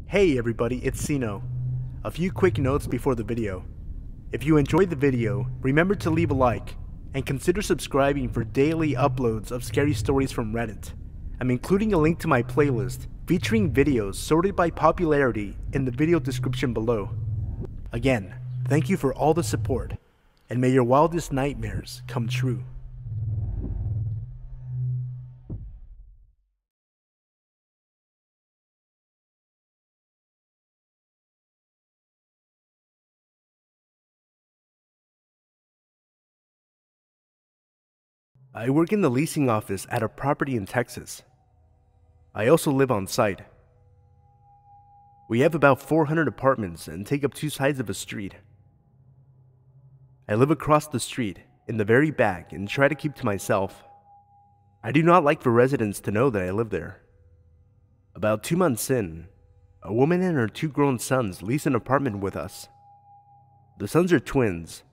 Hey everybody, it's Sino. A few quick notes before the video. If you enjoyed the video, remember to leave a like, and consider subscribing for daily uploads of scary stories from Reddit. I'm including a link to my playlist featuring videos sorted by popularity in the video description below. Again, thank you for all the support, and may your wildest nightmares come true. I work in the leasing office at a property in Texas. I also live on site. We have about 400 apartments and take up two sides of a street. I live across the street, in the very back, and try to keep to myself. I do not like for residents to know that I live there. About 2 months in, a woman and her two grown sons lease an apartment with us. The sons are twins.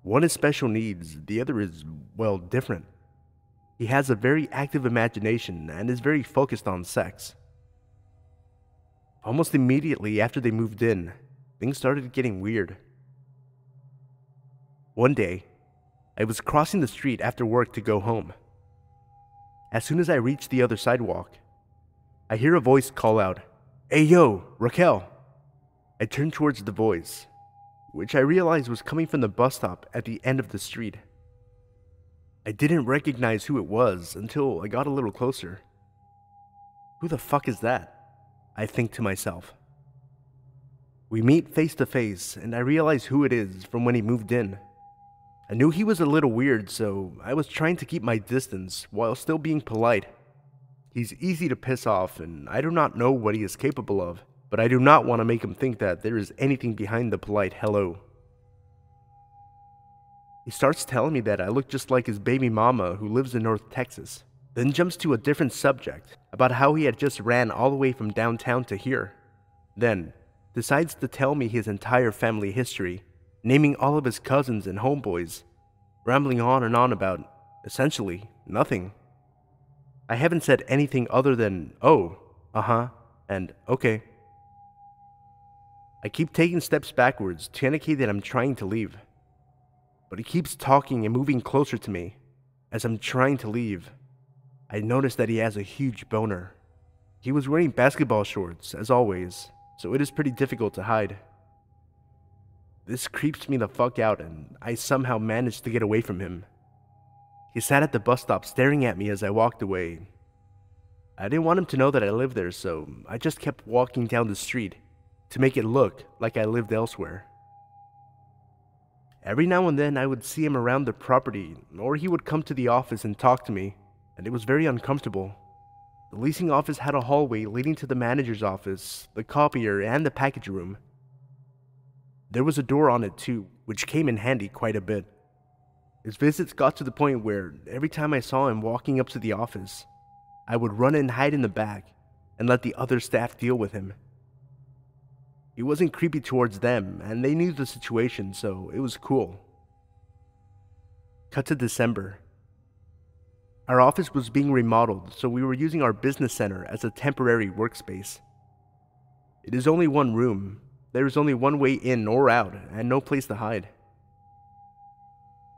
One is special needs, the other is, well, different. He has a very active imagination and is very focused on sex. Almost immediately after they moved in, things started getting weird. One day, I was crossing the street after work to go home. As soon as I reached the other sidewalk, I hear a voice call out, "Hey yo, Raquel!" I turned towards the voice, which I realized was coming from the bus stop at the end of the street. I didn't recognize who it was until I got a little closer. Who the fuck is that? I think to myself. We meet face to face, and I realize who it is from when he moved in. I knew he was a little weird, so I was trying to keep my distance while still being polite. He's easy to piss off, and I do not know what he is capable of, but I do not want to make him think that there is anything behind the polite hello. He starts telling me that I look just like his baby mama who lives in North Texas, then jumps to a different subject about how he had just ran all the way from downtown to here. Then decides to tell me his entire family history, naming all of his cousins and homeboys, rambling on and on about, essentially, nothing. I haven't said anything other than, oh, uh-huh, and okay. I keep taking steps backwards to indicate that I'm trying to leave. But he keeps talking and moving closer to me. As I'm trying to leave, I notice that he has a huge boner. He was wearing basketball shorts, as always, so it is pretty difficult to hide. This creeps me the fuck out, and I somehow managed to get away from him. He sat at the bus stop staring at me as I walked away. I didn't want him to know that I lived there, so I just kept walking down the street to make it look like I lived elsewhere. Every now and then I would see him around the property, or he would come to the office and talk to me, and it was very uncomfortable. The leasing office had a hallway leading to the manager's office, the copier, and the package room. There was a door on it too, which came in handy quite a bit. His visits got to the point where every time I saw him walking up to the office, I would run and hide in the back and let the other staff deal with him. He wasn't creepy towards them, and they knew the situation, so it was cool. Cut to December. Our office was being remodeled, so we were using our business center as a temporary workspace. It is only one room. There is only one way in or out, and no place to hide.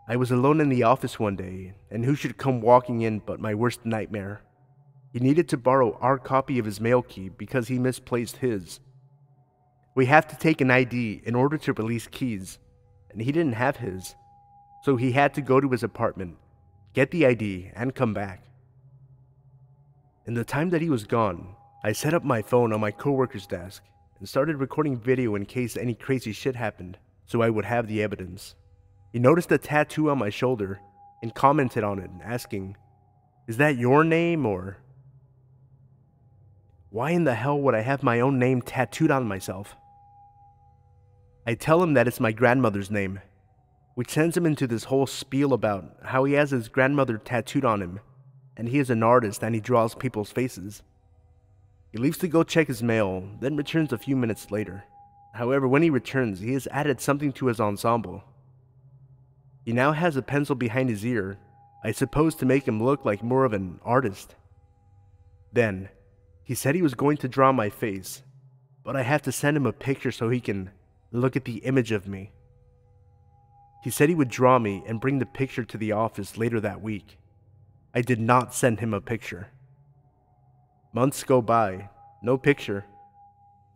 I was alone in the office one day, and who should come walking in but my worst nightmare. He needed to borrow our copy of his mail key because he misplaced his. We have to take an ID in order to release keys, and he didn't have his, so he had to go to his apartment, get the ID, and come back. In the time that he was gone, I set up my phone on my coworker's desk and started recording video in case any crazy shit happened, so I would have the evidence. He noticed a tattoo on my shoulder and commented on it, asking, "Is that your name, or?" Why in the hell would I have my own name tattooed on myself? I tell him that it's my grandmother's name, which sends him into this whole spiel about how he has his grandmother tattooed on him, and he is an artist and he draws people's faces. He leaves to go check his mail, then returns a few minutes later. However, when he returns, he has added something to his ensemble. He now has a pencil behind his ear, I suppose to make him look like more of an artist. Then, he said he was going to draw my face, but I have to send him a picture so he can look at the image of me. He said he would draw me and bring the picture to the office later that week. I did not send him a picture. Months go by, no picture.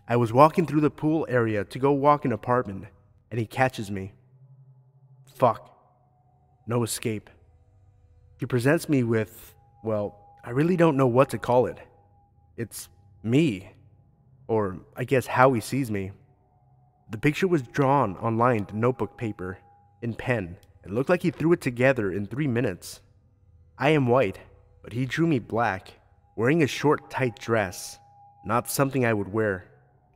I was walking through the pool area to go walk an apartment, and he catches me. Fuck. No escape. He presents me with, well, I really don't know what to call it. It's me. Or I guess how he sees me. The picture was drawn on lined notebook paper, in pen, and looked like he threw it together in 3 minutes. I am white, but he drew me black, wearing a short, tight dress, not something I would wear,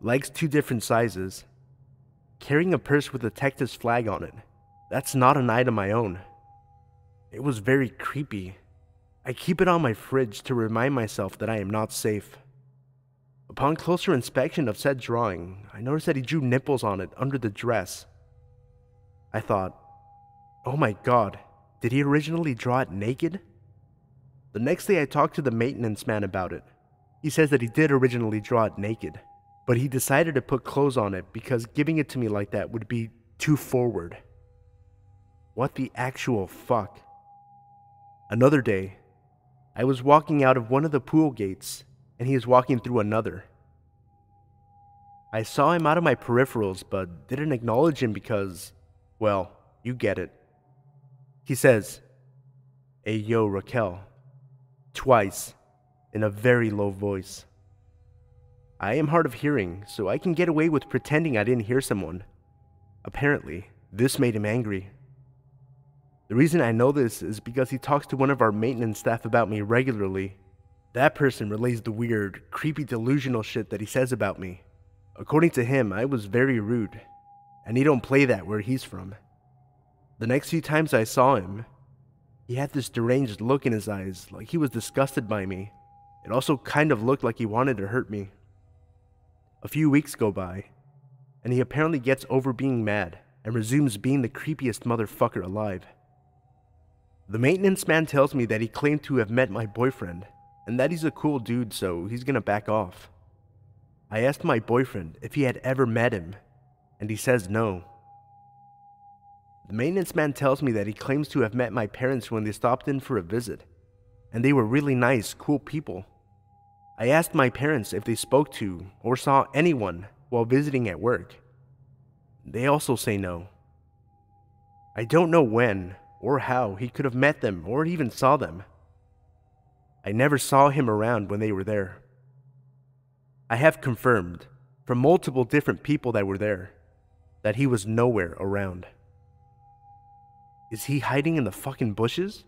legs 2 different sizes, carrying a purse with a Texas flag on it. That's not an item I own. It was very creepy. I keep it on my fridge to remind myself that I am not safe. Upon closer inspection of said drawing, I noticed that he drew nipples on it under the dress. I thought, oh my god, did he originally draw it naked? The next day I talked to the maintenance man about it. He says that he did originally draw it naked, but he decided to put clothes on it because giving it to me like that would be too forward. What the actual fuck? Another day, I was walking out of one of the pool gates and he is walking through another. I saw him out of my peripherals but didn't acknowledge him because, well, you get it. He says, "Hey yo, Raquel," twice, in a very low voice. I am hard of hearing, so I can get away with pretending I didn't hear someone. Apparently, this made him angry. The reason I know this is because he talks to one of our maintenance staff about me regularly. That person relays the weird, creepy delusional shit that he says about me. According to him, I was very rude, and he don't play that where he's from. The next few times I saw him, he had this deranged look in his eyes, like he was disgusted by me. It also kind of looked like he wanted to hurt me. A few weeks go by, and he apparently gets over being mad and resumes being the creepiest motherfucker alive. The maintenance man tells me that he claimed to have met my boyfriend, and that he's a cool dude, so he's gonna back off. I asked my boyfriend if he had ever met him, and he says no. The maintenance man tells me that he claims to have met my parents when they stopped in for a visit, and they were really nice, cool people. I asked my parents if they spoke to or saw anyone while visiting at work. They also say no. I don't know when or how he could have met them or even saw them. I never saw him around when they were there. I have confirmed from multiple different people that were there that he was nowhere around. Is he hiding in the fucking bushes?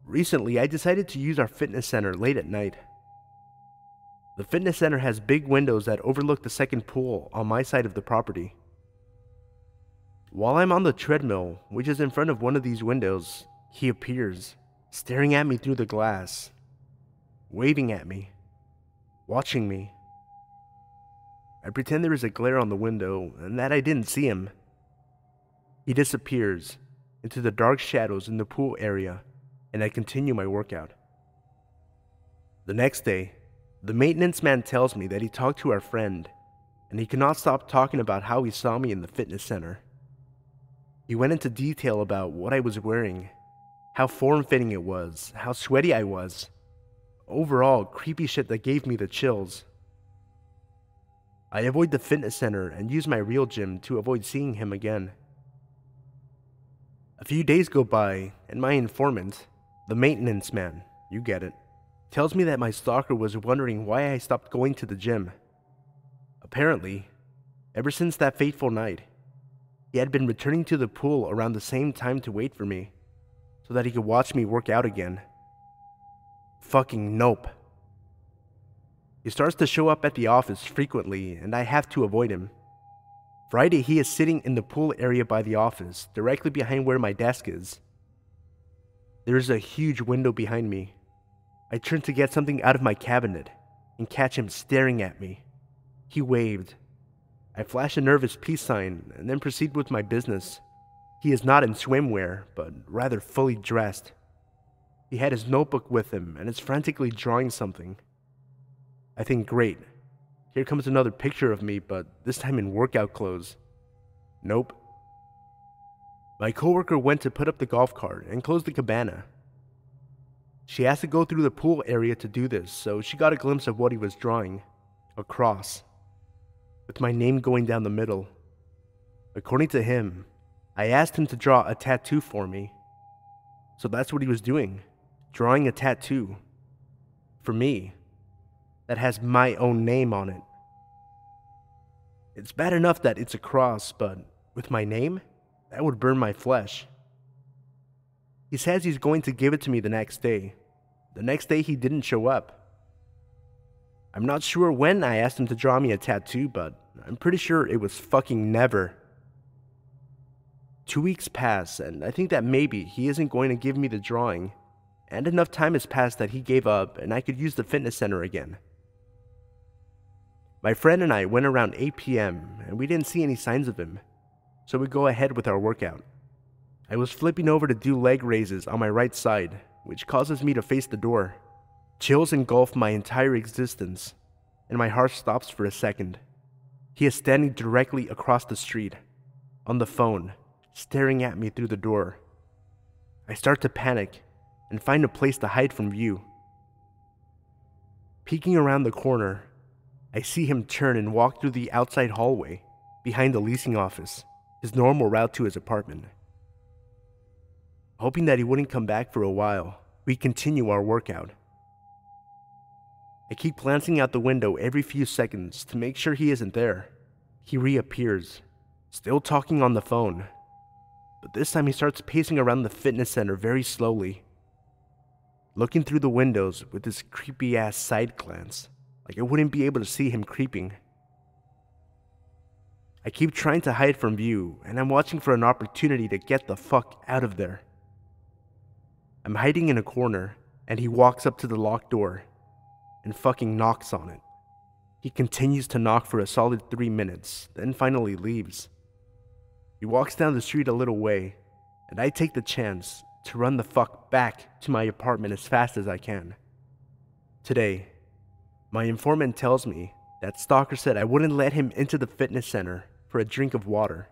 Recently, I decided to use our fitness center late at night. The fitness center has big windows that overlook the second pool on my side of the property. While I'm on the treadmill, which is in front of one of these windows, he appears, staring at me through the glass, waving at me, watching me. I pretend there is a glare on the window and that I didn't see him. He disappears into the dark shadows in the pool area, and I continue my workout. The next day, the maintenance man tells me that he talked to our friend, and he could not stop talking about how he saw me in the fitness center. He went into detail about what I was wearing, how form-fitting it was, how sweaty I was. Overall, creepy shit that gave me the chills. I avoid the fitness center and use my real gym to avoid seeing him again. A few days go by, and my informant, the maintenance man, you get it, tells me that my stalker was wondering why I stopped going to the gym. Apparently, ever since that fateful night, he had been returning to the pool around the same time to wait for me, so that he could watch me work out again. Fucking nope. He starts to show up at the office frequently, and I have to avoid him. Friday, he is sitting in the pool area by the office, directly behind where my desk is. There is a huge window behind me. I turn to get something out of my cabinet, and catch him staring at me. He waved. I flash a nervous peace sign, and then proceed with my business. He is not in swimwear, but rather fully dressed. He had his notebook with him, and is frantically drawing something. I think, great. Here comes another picture of me, but this time in workout clothes. Nope. My coworker went to put up the golf cart and close the cabana. She has to go through the pool area to do this, so she got a glimpse of what he was drawing. A cross, with my name going down the middle. According to him, I asked him to draw a tattoo for me. So that's what he was doing, drawing a tattoo. For me, that has my own name on it. It's bad enough that it's a cross, but with my name, that would burn my flesh. He says he's going to give it to me the next day. The next day he didn't show up. I'm not sure when I asked him to draw me a tattoo, but I'm pretty sure it was fucking never. 2 weeks pass, and I think that maybe he isn't going to give me the drawing, and enough time has passed that he gave up and I could use the fitness center again. My friend and I went around 8 p.m. and we didn't see any signs of him, so we go ahead with our workout. I was flipping over to do leg raises on my right side, which causes me to face the door. Chills engulf my entire existence, and my heart stops for a second. He is standing directly across the street, on the phone, staring at me through the door. I start to panic and find a place to hide from view. Peeking around the corner, I see him turn and walk through the outside hallway, behind the leasing office, his normal route to his apartment. Hoping that he wouldn't come back for a while, we continue our workout. I keep glancing out the window every few seconds to make sure he isn't there. He reappears, still talking on the phone, but this time he starts pacing around the fitness center very slowly, looking through the windows with this creepy-ass side glance, like I wouldn't be able to see him creeping. I keep trying to hide from view, and I'm watching for an opportunity to get the fuck out of there. I'm hiding in a corner, and he walks up to the locked door and fucking knocks on it. He continues to knock for a solid 3 minutes, then finally leaves. He walks down the street a little way, and I take the chance to run the fuck back to my apartment as fast as I can. Today, my informant tells me that Stalker said I wouldn't let him into the fitness center for a drink of water.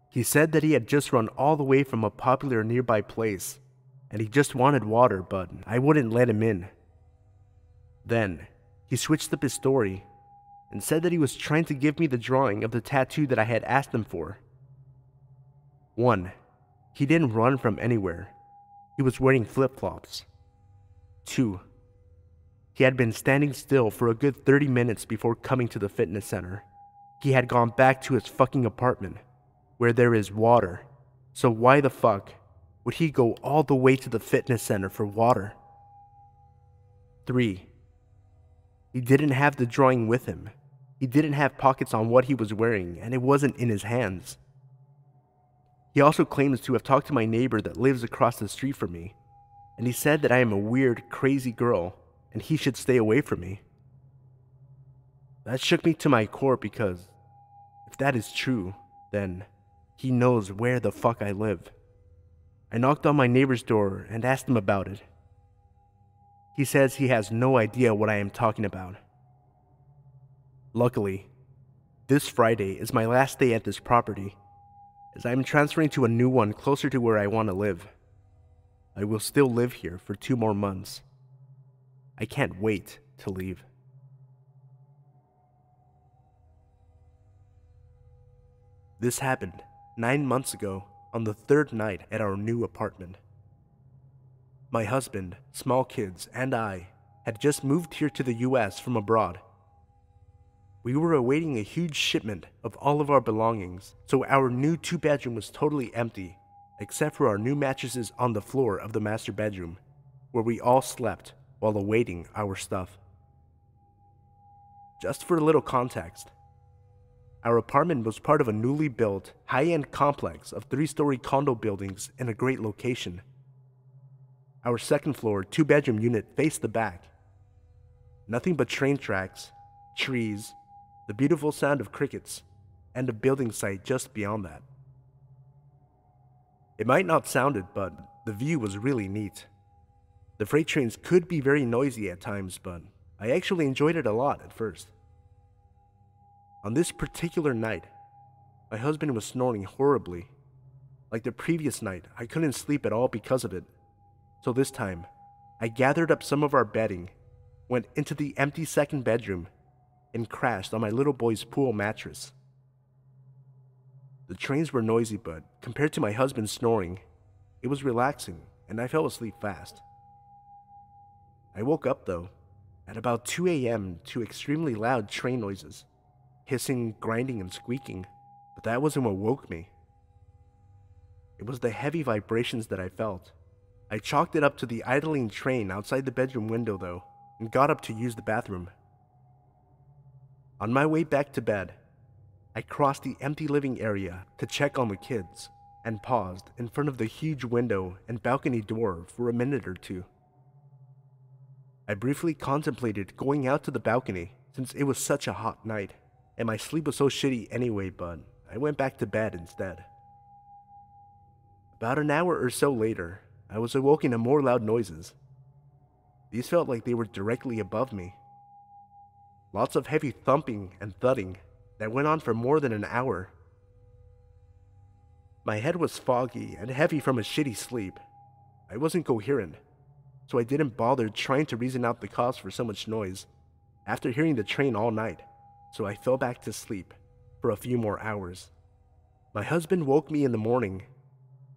He said that he had just run all the way from a popular nearby place, and he just wanted water, but I wouldn't let him in. Then, he switched up his story and said that he was trying to give me the drawing of the tattoo that I had asked him for. 1. He didn't run from anywhere. He was wearing flip-flops. 2. He had been standing still for a good 30 minutes before coming to the fitness center. He had gone back to his fucking apartment, where there is water. So why the fuck would he go all the way to the fitness center for water? 3. He didn't have the drawing with him. He didn't have pockets on what he was wearing, and it wasn't in his hands. He also claims to have talked to my neighbor that lives across the street from me, and he said that I am a weird, crazy girl, and he should stay away from me. That shook me to my core because, if that is true, then he knows where the fuck I live. I knocked on my neighbor's door and asked him about it. He says he has no idea what I am talking about. Luckily, this Friday is my last day at this property, as I am transferring to a new one closer to where I want to live. I will still live here for 2 more months. I can't wait to leave. This happened 9 months ago on the 3rd night at our new apartment. My husband, small kids, and I had just moved here to the US from abroad. We were awaiting a huge shipment of all of our belongings, so our new 2-bedroom was totally empty, except for our new mattresses on the floor of the master bedroom, where we all slept while awaiting our stuff. Just for a little context, our apartment was part of a newly built, high-end complex of 3-story condo buildings in a great location. Our 2nd floor, 2-bedroom unit faced the back. Nothing but train tracks, trees, the beautiful sound of crickets, and a building site just beyond that. It might not sound it, but the view was really neat. The freight trains could be very noisy at times, but I actually enjoyed it a lot at first. On this particular night, my husband was snoring horribly. Like the previous night, I couldn't sleep at all because of it. So this time, I gathered up some of our bedding, went into the empty second bedroom, and crashed on my little boy's pool mattress. The trains were noisy, but compared to my husband's snoring, it was relaxing and I fell asleep fast. I woke up though, at about 2 a.m. to extremely loud train noises, hissing, grinding, and squeaking, but that wasn't what woke me. It was the heavy vibrations that I felt. I chalked it up to the idling train outside the bedroom window though, and got up to use the bathroom. On my way back to bed, I crossed the empty living area to check on the kids and paused in front of the huge window and balcony door for a minute or two. I briefly contemplated going out to the balcony since it was such a hot night and my sleep was so shitty anyway, but I went back to bed instead. About an hour or so later, I was awoken to more loud noises. These felt like they were directly above me. Lots of heavy thumping and thudding that went on for more than an hour. My head was foggy and heavy from a shitty sleep. I wasn't coherent, so I didn't bother trying to reason out the cause for so much noise after hearing the train all night, so I fell back to sleep for a few more hours. My husband woke me in the morning,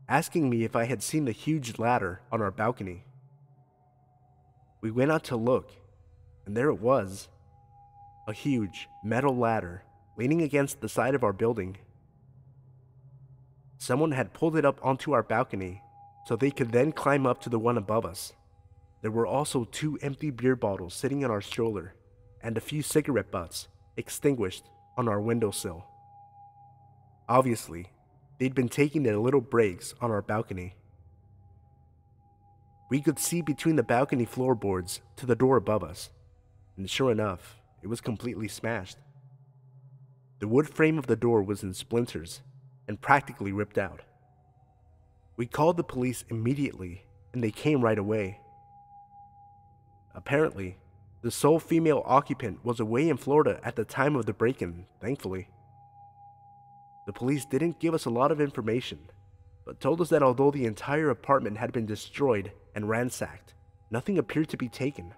asking me if I had seen the huge ladder on our balcony. We went out to look, and there it was, a huge metal ladder leaning against the side of our building. Someone had pulled it up onto our balcony so they could then climb up to the one above us. There were also 2 empty beer bottles sitting on our stroller and a few cigarette butts extinguished on our windowsill. Obviously, they'd been taking their little breaks on our balcony. We could see between the balcony floorboards to the door above us, and sure enough, it was completely smashed. The wood frame of the door was in splinters and practically ripped out. We called the police immediately, and they came right away. Apparently, the sole female occupant was away in Florida at the time of the break-in, thankfully. The police didn't give us a lot of information, but told us that although the entire apartment had been destroyed and ransacked, nothing appeared to be taken.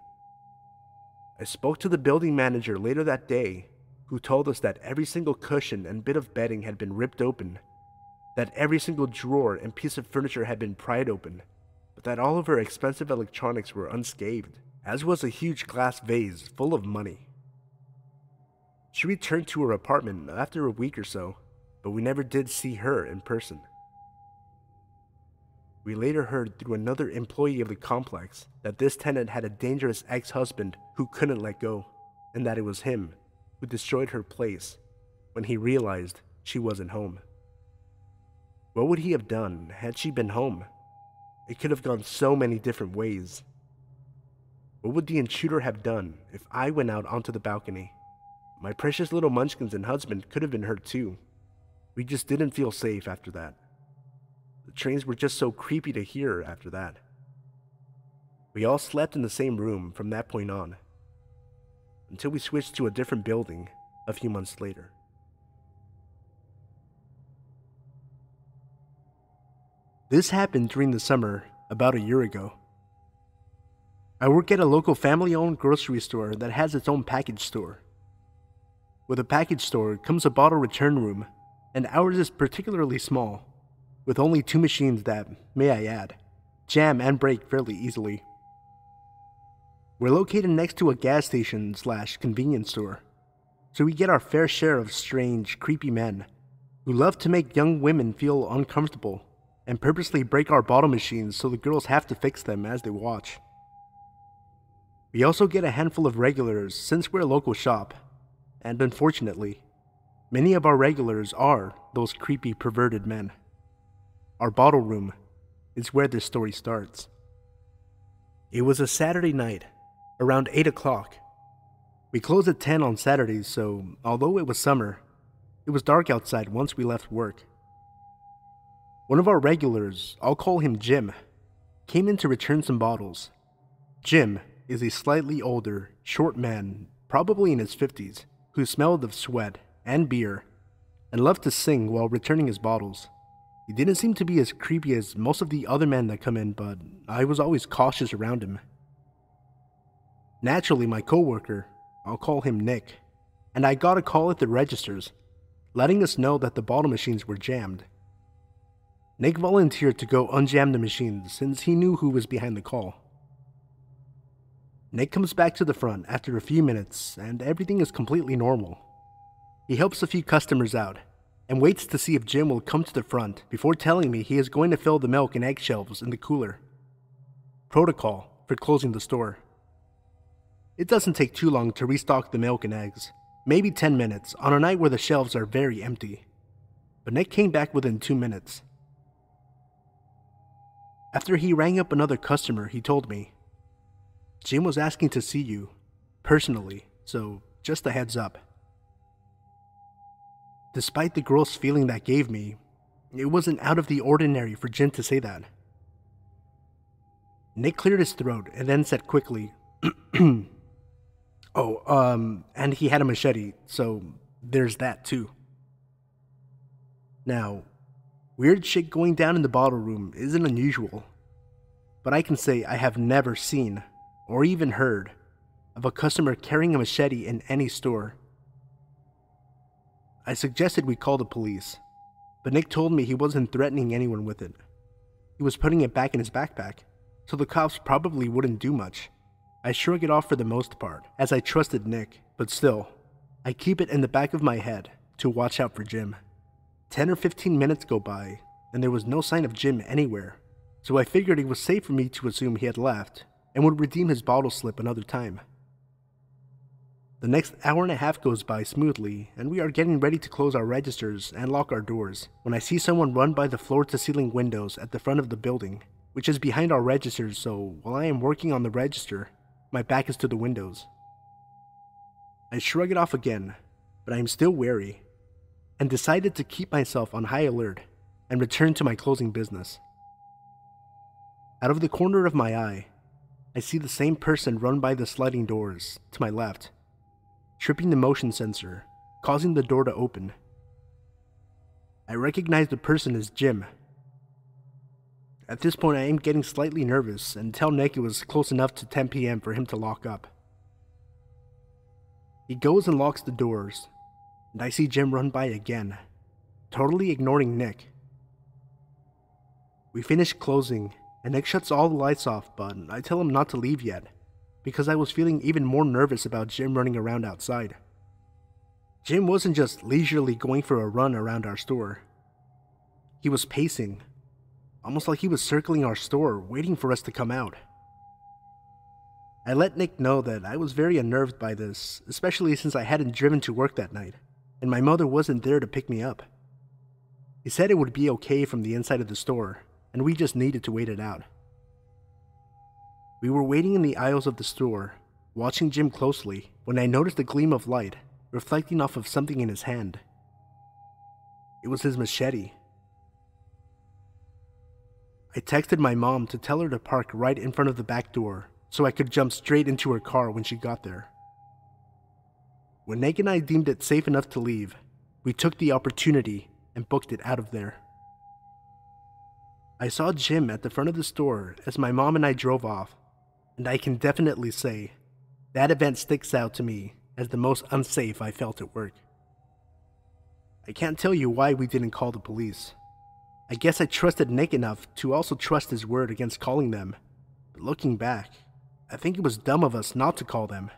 I spoke to the building manager later that day, who told us that every single cushion and bit of bedding had been ripped open, that every single drawer and piece of furniture had been pried open, but that all of her expensive electronics were unscathed, as was a huge glass vase full of money. She returned to her apartment after a week or so, but we never did see her in person. We later heard through another employee of the complex that this tenant had a dangerous ex-husband who couldn't let go, and that it was him who destroyed her place when he realized she wasn't home. What would he have done had she been home? It could have gone so many different ways. What would the intruder have done if I went out onto the balcony? My precious little munchkins and husband could have been hurt too. We just didn't feel safe after that. The trains were just so creepy to hear after that. We all slept in the same room from that point on, until we switched to a different building a few months later. This happened during the summer about a year ago. I work at a local family-owned grocery store that has its own package store. With a package store comes a bottle return room, and ours is particularly small, with only 2 machines that, may I add, jam and break fairly easily. We're located next to a gas station / convenience store, so we get our fair share of strange, creepy men who love to make young women feel uncomfortable and purposely break our bottle machines so the girls have to fix them as they watch. We also get a handful of regulars since we're a local shop, and unfortunately, many of our regulars are those creepy, perverted men. Our bottle room is where this story starts. It was a Saturday night, around 8 o'clock. We closed at 10 on Saturdays, so although it was summer, it was dark outside once we left work. One of our regulars, I'll call him Jim, came in to return some bottles. Jim is a slightly older, short man, probably in his 50s, who smelled of sweat and beer and loved to sing while returning his bottles. He didn't seem to be as creepy as most of the other men that come in, but I was always cautious around him. Naturally, my coworker, I'll call him Nick, and I got a call at the registers, letting us know that the bottle machines were jammed. Nick volunteered to go unjam the machines since he knew who was behind the call. Nick comes back to the front after a few minutes and everything is completely normal. He helps a few customers out and waits to see if Jim will come to the front before telling me he is going to fill the milk and egg shelves in the cooler. Protocol for closing the store. It doesn't take too long to restock the milk and eggs, maybe 10 minutes on a night where the shelves are very empty. But Nick came back within 2 minutes. After he rang up another customer, he told me, "Jim was asking to see you, personally, so just a heads up." Despite the gross feeling that gave me, it wasn't out of the ordinary for Jim to say that. Nick cleared his throat and then said quickly, and he had a machete, so there's that too. Now, weird shit going down in the bottle room isn't unusual, but I can say I have never seen, or even heard, of a customer carrying a machete in any store. I suggested we call the police, but Nick told me he wasn't threatening anyone with it. He was putting it back in his backpack, so the cops probably wouldn't do much. I shrug it off for the most part, as I trusted Nick, but still, I keep it in the back of my head to watch out for Jim. 10 or 15 minutes go by, and there was no sign of Jim anywhere, so I figured it was safe for me to assume he had left and would redeem his bottle slip another time. The next hour and a half goes by smoothly, and we are getting ready to close our registers and lock our doors when I see someone run by the floor-to-ceiling windows at the front of the building, which is behind our registers, so while I am working on the register, my back is to the windows. I shrug it off again, but I am still wary, and decided to keep myself on high alert and return to my closing business. Out of the corner of my eye, I see the same person run by the sliding doors to my left, tripping the motion sensor, causing the door to open. I recognize the person as Jim. At this point, I am getting slightly nervous and tell Nick it was close enough to 10 p.m. for him to lock up. He goes and locks the doors, and I see Jim run by again, totally ignoring Nick. We finish closing, and Nick shuts all the lights off, but I tell him not to leave yet, because I was feeling even more nervous about Jim running around outside. Jim wasn't just leisurely going for a run around our store. He was pacing, almost like he was circling our store, waiting for us to come out. I let Nick know that I was very unnerved by this, especially since I hadn't driven to work that night, and my mother wasn't there to pick me up. He said it would be okay from the inside of the store, and we just needed to wait it out. We were waiting in the aisles of the store, watching Jim closely, when I noticed a gleam of light reflecting off of something in his hand. It was his machete. I texted my mom to tell her to park right in front of the back door so I could jump straight into her car when she got there. When Nick and I deemed it safe enough to leave, we took the opportunity and booked it out of there. I saw Jim at the front of the store as my mom and I drove off, and I can definitely say that event sticks out to me as the most unsafe I felt at work. I can't tell you why we didn't call the police. I guess I trusted Nick enough to also trust his word against calling them, but looking back, I think it was dumb of us not to call them.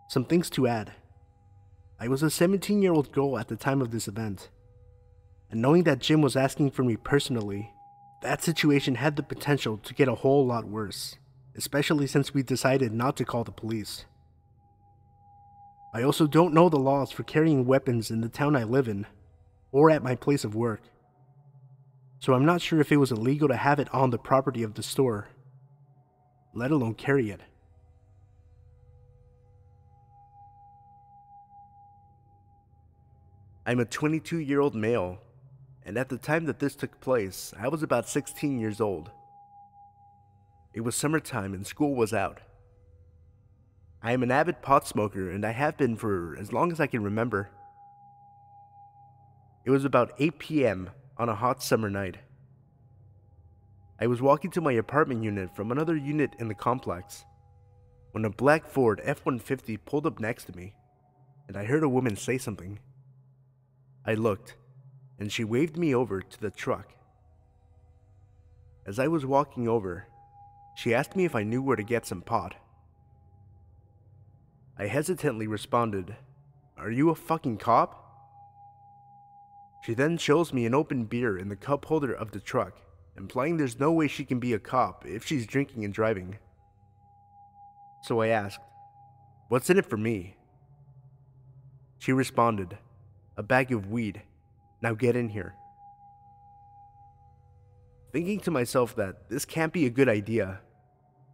Some things to add. I was a 17-year-old girl at the time of this event, and knowing that Jim was asking for me personally, that situation had the potential to get a whole lot worse, especially since we decided not to call the police. I also don't know the laws for carrying weapons in the town I live in, or at my place of work, so I'm not sure if it was illegal to have it on the property of the store, let alone carry it. I'm a 22-year-old male, and at the time that this took place, I was about 16 years old. It was summertime and school was out. I am an avid pot smoker and I have been for as long as I can remember. It was about 8 p.m. on a hot summer night. I was walking to my apartment unit from another unit in the complex when a black Ford F-150 pulled up next to me and I heard a woman say something. I looked and she waved me over to the truck. As I was walking over, she asked me if I knew where to get some pot. I hesitantly responded, "Are you a fucking cop?" She then shows me an open beer in the cup holder of the truck, implying there's no way she can be a cop if she's drinking and driving. So I asked, "What's in it for me?" She responded, "A bag of weed. Now get in here." Thinking to myself that this can't be a good idea,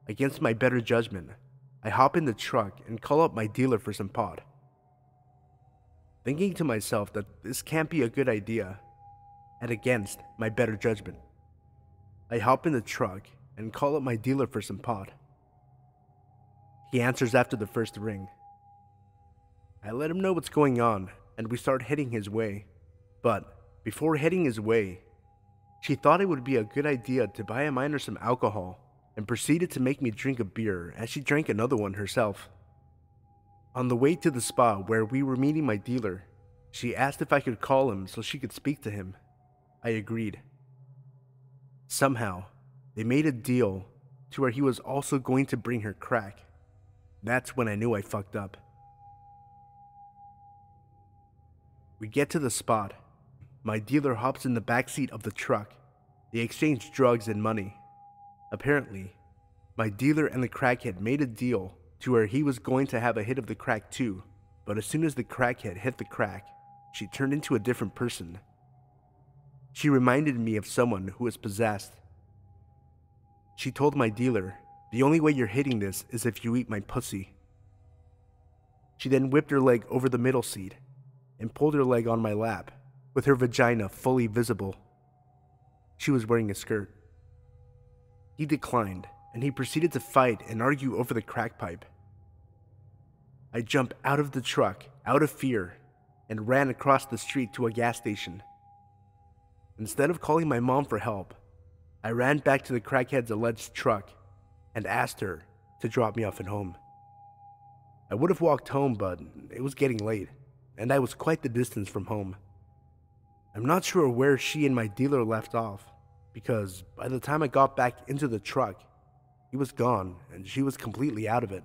against my better judgment, I hop in the truck and call up my dealer for some pot. Thinking to myself that this can't be a good idea, and against my better judgment, I hop in the truck and call up my dealer for some pot. He answers after the first ring. I let him know what's going on, and we start heading his way. But before heading his way, she thought it would be a good idea to buy a minor some alcohol and proceeded to make me drink a beer as she drank another one herself. On the way to the spot where we were meeting my dealer, she asked if I could call him so she could speak to him. I agreed. Somehow, they made a deal to where he was also going to bring her crack. That's when I knew I fucked up. We get to the spot. My dealer hops in the backseat of the truck. They exchange drugs and money. Apparently, my dealer and the crackhead made a deal to where he was going to have a hit of the crack too, but as soon as the crackhead hit the crack, she turned into a different person. She reminded me of someone who was possessed. She told my dealer, "The only way you're hitting this is if you eat my pussy." She then whipped her leg over the middle seat and pulled her leg on my lap, with her vagina fully visible. She was wearing a skirt. He declined, and he proceeded to fight and argue over the crack pipe. I jumped out of the truck, out of fear, and ran across the street to a gas station. Instead of calling my mom for help, I ran back to the crackhead's alleged truck and asked her to drop me off at home. I would have walked home, but it was getting late, and I was quite the distance from home. I'm not sure where she and my dealer left off, because by the time I got back into the truck, he was gone and she was completely out of it.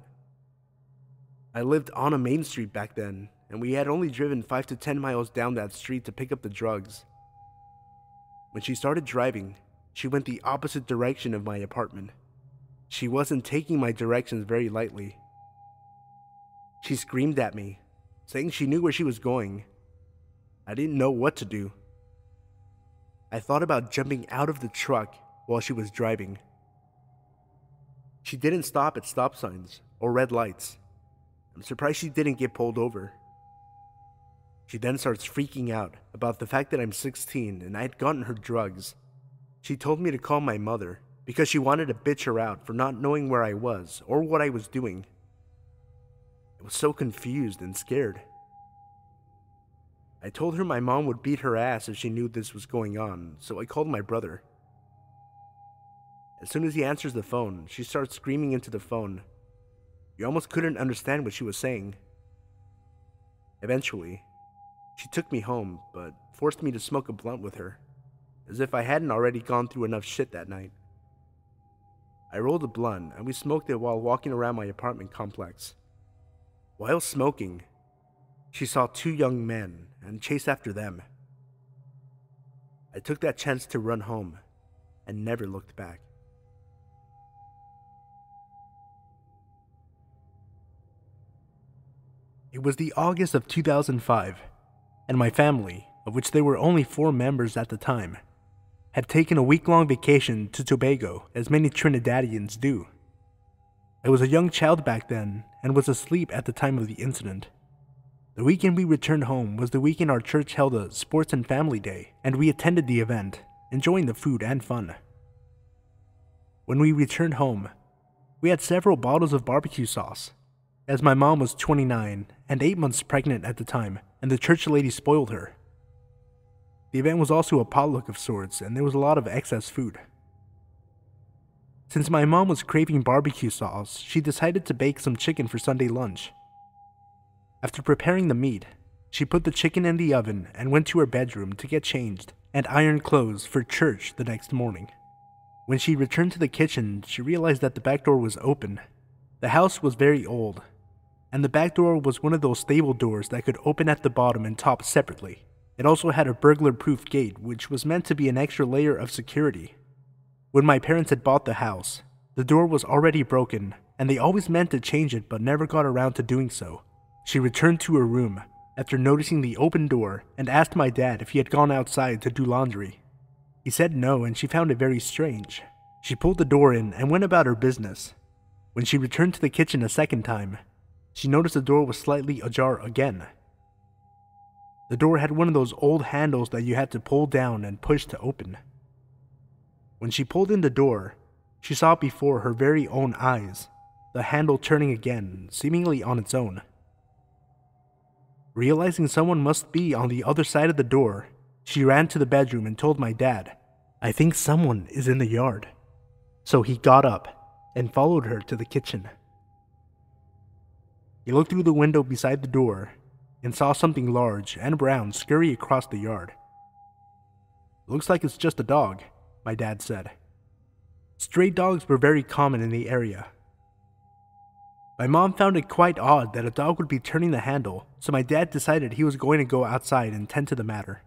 I lived on a main street back then, and we had only driven 5 to 10 miles down that street to pick up the drugs. When she started driving, she went the opposite direction of my apartment. She wasn't taking my directions very lightly. She screamed at me, saying she knew where she was going. I didn't know what to do. I thought about jumping out of the truck while she was driving. She didn't stop at stop signs or red lights. I'm surprised she didn't get pulled over. She then starts freaking out about the fact that I'm 16 and I had gotten her drugs. She told me to call my mother because she wanted to bitch her out for not knowing where I was or what I was doing. I was so confused and scared. I told her my mom would beat her ass if she knew this was going on, so I called my brother. As soon as he answers the phone, she starts screaming into the phone. You almost couldn't understand what she was saying. Eventually, she took me home, but forced me to smoke a blunt with her, as if I hadn't already gone through enough shit that night. I rolled a blunt, and we smoked it while walking around my apartment complex. While smoking, she saw 2 young men and chased after them. I took that chance to run home and never looked back. It was the August of 2005, and my family, of which there were only 4 members at the time, had taken a week-long vacation to Tobago, as many Trinidadians do. I was a young child back then and was asleep at the time of the incident. The weekend we returned home was the weekend our church held a sports and family day, and we attended the event, enjoying the food and fun. When we returned home, we had several bottles of barbecue sauce, as my mom was 29 and 8 months pregnant at the time, and the church lady spoiled her. The event was also a potluck of sorts, and there was a lot of excess food. Since my mom was craving barbecue sauce, she decided to bake some chicken for Sunday lunch. After preparing the meat, she put the chicken in the oven and went to her bedroom to get changed and iron clothes for church the next morning. When she returned to the kitchen, she realized that the back door was open. The house was very old, and the back door was one of those stable doors that could open at the bottom and top separately. It also had a burglar-proof gate, which was meant to be an extra layer of security. When my parents had bought the house, the door was already broken, and they always meant to change it but never got around to doing so. She returned to her room after noticing the open door and asked my dad if he had gone outside to do laundry. He said no, and she found it very strange. She pulled the door in and went about her business. When she returned to the kitchen a second time, she noticed the door was slightly ajar again. The door had one of those old handles that you had to pull down and push to open. When she pulled in the door, she saw before her very own eyes, the handle turning again, seemingly on its own. Realizing someone must be on the other side of the door, she ran to the bedroom and told my dad, "I think someone is in the yard." So he got up and followed her to the kitchen. He looked through the window beside the door and saw something large and brown scurry across the yard. "Looks like it's just a dog," my dad said. Stray dogs were very common in the area. My mom found it quite odd that a dog would be turning the handle, so my dad decided he was going to go outside and tend to the matter.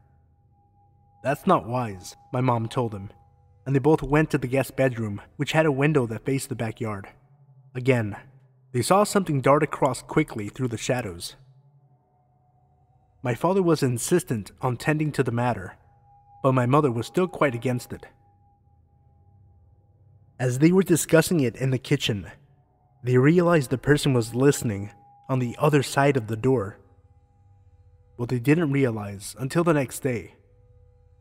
"That's not wise," my mom told him, and they both went to the guest bedroom, which had a window that faced the backyard. Again, they saw something dart across quickly through the shadows. My father was insistent on tending to the matter, but my mother was still quite against it. As they were discussing it in the kitchen, they realized the person was listening on the other side of the door. What they didn't realize until the next day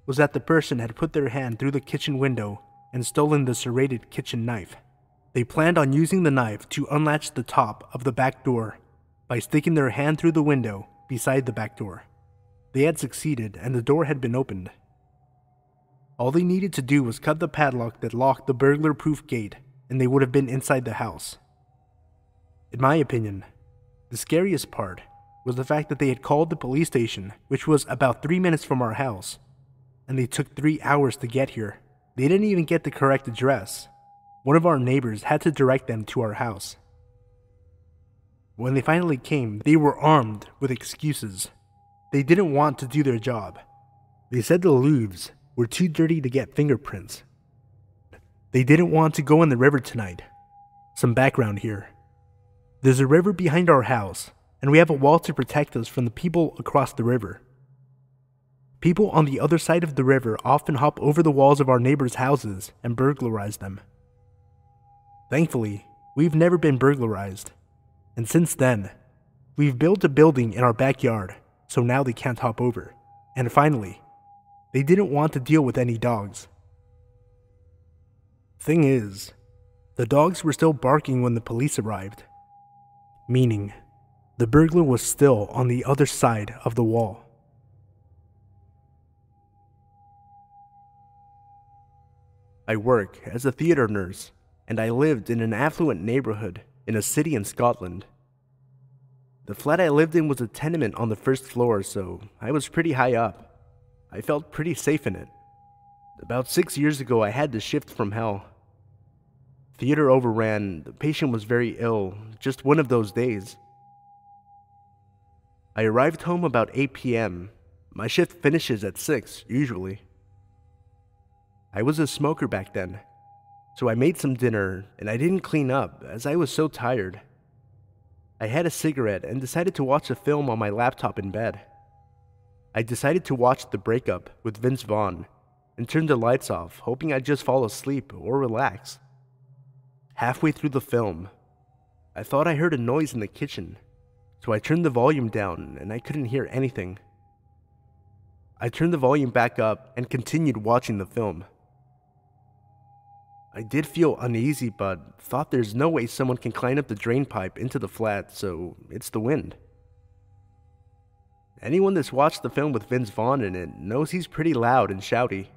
was that the person had put their hand through the kitchen window and stolen the serrated kitchen knife. They planned on using the knife to unlatch the top of the back door by sticking their hand through the window beside the back door. They had succeeded, and the door had been opened. All they needed to do was cut the padlock that locked the burglar-proof gate, and they would have been inside the house. In my opinion, the scariest part was the fact that they had called the police station, which was about 3 minutes from our house, and they took 3 hours to get here. They didn't even get the correct address. One of our neighbors had to direct them to our house. When they finally came, they were armed with excuses. They didn't want to do their job. They said the louvres were too dirty to get fingerprints. They didn't want to go in the river tonight. Some background here. There's a river behind our house, and we have a wall to protect us from the people across the river. People on the other side of the river often hop over the walls of our neighbors' houses and burglarize them. Thankfully, we've never been burglarized, and since then, we've built a building in our backyard, so now they can't hop over. And finally, they didn't want to deal with any dogs. Thing is, the dogs were still barking when the police arrived, meaning the burglar was still on the other side of the wall. I work as a theater nurse, and I lived in an affluent neighborhood in a city in Scotland. The flat I lived in was a tenement on the first floor, so I was pretty high up. I felt pretty safe in it. About 6 years ago, I had to shift from hell. Theater overran, the patient was very ill, just one of those days. I arrived home about 8 p.m. My shift finishes at 6, usually. I was a smoker back then, so I made some dinner, and I didn't clean up as I was so tired. I had a cigarette and decided to watch a film on my laptop in bed. I decided to watch The Breakup with Vince Vaughn and turned the lights off, hoping I'd just fall asleep or relax. Halfway through the film, I thought I heard a noise in the kitchen, so I turned the volume down and I couldn't hear anything. I turned the volume back up and continued watching the film. I did feel uneasy, but thought there's no way someone can climb up the drain pipe into the flat, so it's the wind. Anyone that's watched the film with Vince Vaughn in it knows he's pretty loud and shouty.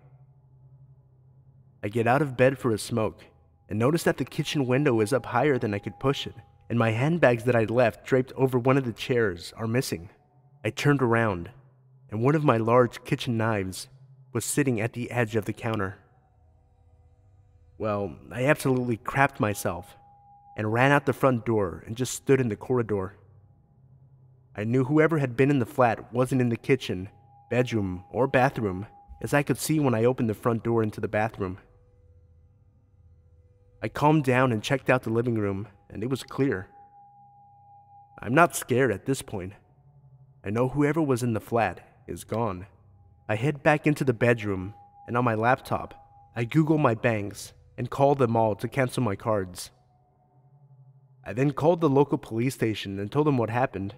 I get out of bed for a smoke, and notice that the kitchen window is up higher than I could push it, and my handbags that I'd left draped over one of the chairs are missing. I turned around, and one of my large kitchen knives was sitting at the edge of the counter. Well, I absolutely crapped myself, and ran out the front door and just stood in the corridor. I knew whoever had been in the flat wasn't in the kitchen, bedroom, or bathroom, as I could see when I opened the front door into the bathroom. I calmed down and checked out the living room, and it was clear. I'm not scared at this point. I know whoever was in the flat is gone. I head back into the bedroom, and on my laptop, I Google my banks and call them all to cancel my cards. I then called the local police station and told them what happened.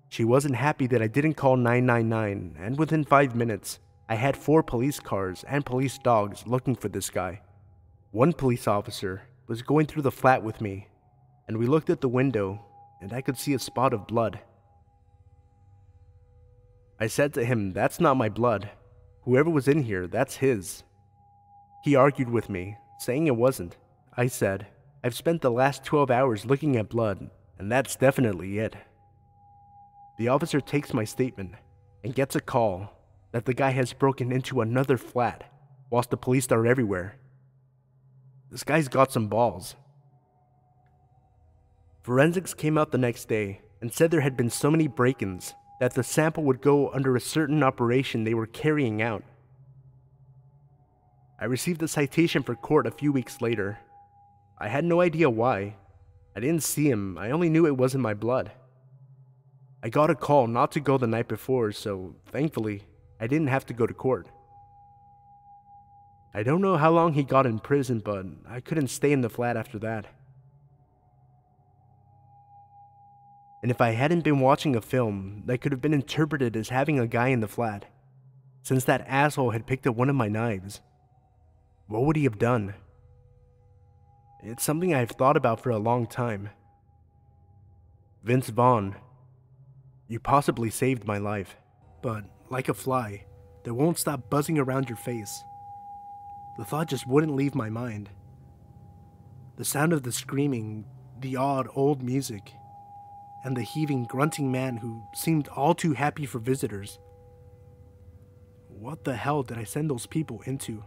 She wasn't happy that I didn't call 999, and within 5 minutes, I had 4 police cars and police dogs looking for this guy. One police officer was going through the flat with me, and we looked at the window, and I could see a spot of blood. I said to him, "That's not my blood. Whoever was in here, that's his." He argued with me, saying it wasn't. I said, "I've spent the last 12 hours looking at blood, and that's definitely it." The officer takes my statement and gets a call that the guy has broken into another flat whilst the police are everywhere. This guy's got some balls. Forensics came out the next day and said there had been so many break-ins that the sample would go under a certain operation they were carrying out. I received a citation for court a few weeks later. I had no idea why. I didn't see him, I only knew it wasn't my blood. I got a call not to go the night before, so thankfully, I didn't have to go to court. I don't know how long he got in prison, but I couldn't stay in the flat after that. And if I hadn't been watching a film that could have been interpreted as having a guy in the flat, since that asshole had picked up one of my knives, what would he have done? It's something I've thought about for a long time. Vince Vaughn, you possibly saved my life, but like a fly that won't stop buzzing around your face, the thought just wouldn't leave my mind. The sound of the screaming, the odd old music, and the heaving, grunting man who seemed all too happy for visitors. What the hell did I send those people into?